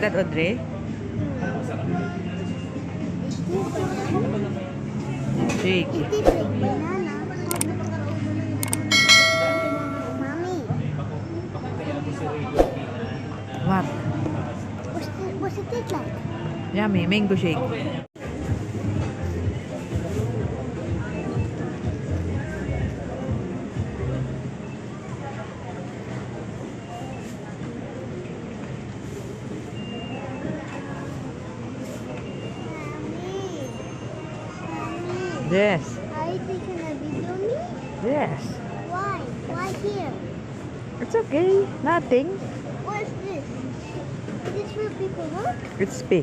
that, Audrey? Shake. It is like banana. Mommy. What? What's it taste like? Yummy, mango shake. Yes. Are you taking a video of me? Yes. Why? Why here? It's okay. Nothing. What's this? Is this where people work? It's big.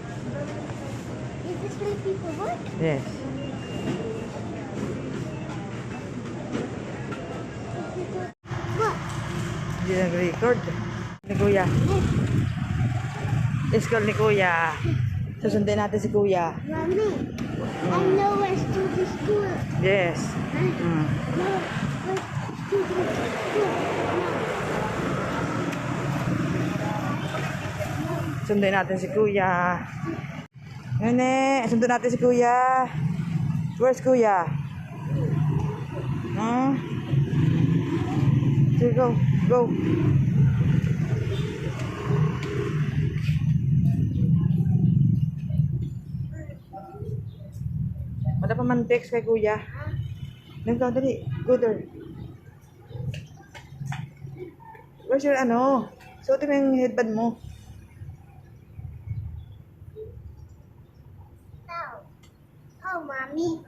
Is this where people work? Yes. What? Hindi nag-record. Ni Kuya. School ni Kuya. Susundin natin si Kuya. Mommy, I know where's to the school. Yes. No, where's to the school? Sundin natin si Kuya. Nene, sundin natin si Kuya. Where's Kuya? Huh? Sige, go. Go. Wala pa man text kay Kuya. Nagkaw, dali. Go there. Where's your ano? Suotin mo yung headband mo. Oh, mommy.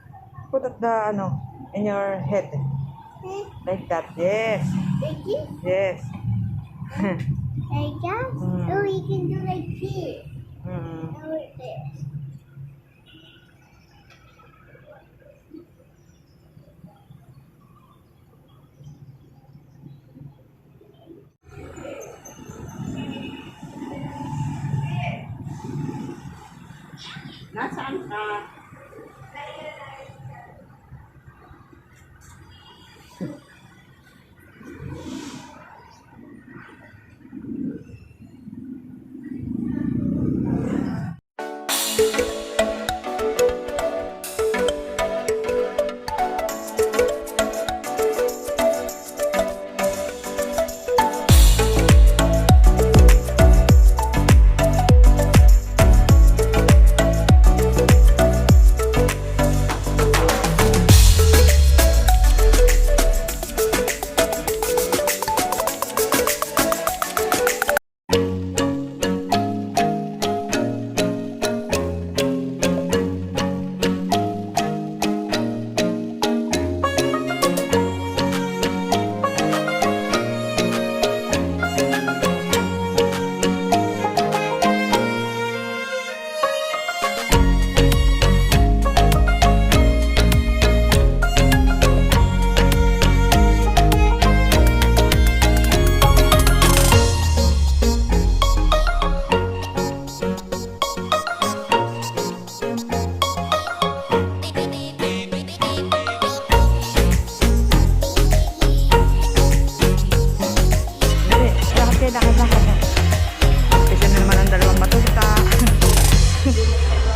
Put at the ano, in your head. Like that. Yes. Like this? Yes. Like that? Oh, you can do like this. Mm. And like this. Nasaan ka?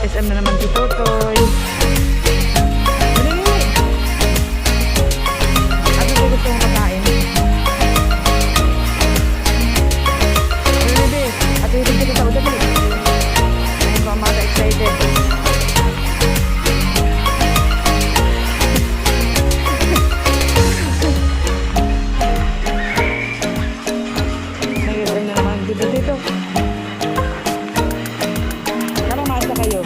SM na naman si Totoy. Dali! Ano ko gusto mong pagkain? Dali, dali. At hilig ka sa udali. Ayun ko, mga excited. Nag-SM na naman dito. Parang maasa kayo.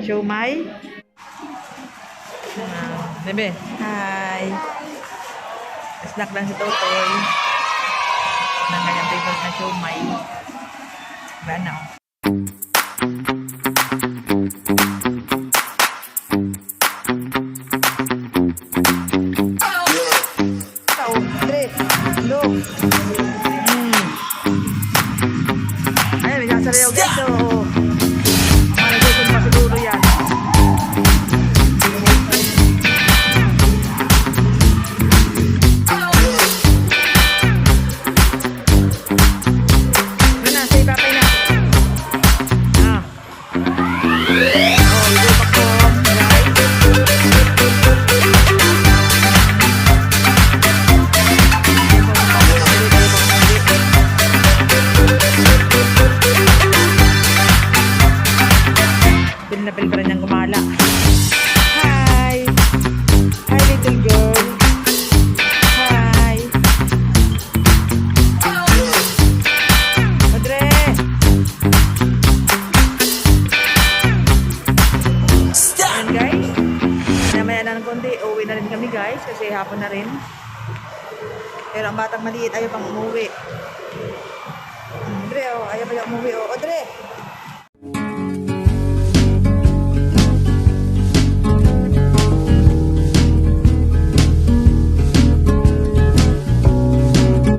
Siomay. Bebe, hi. Snack lang si Totoy. Ng kanyang favorite na siomay. Ba na? Tao, tre, look. Ayun, may sasayaw guys. So, malagay pa siguro yan. Pinapil pa rin niyang gumala. Hi! Hi, little girl. Hi! Audrey! Ayan guys. Namaya na ng konti. Uuwi na rin kami guys. Kasi hapon na rin. Pero ang batang maliit ayaw pang umuwi. Audrey, oh, ayaw pa yung umuwi. Oh, Audrey!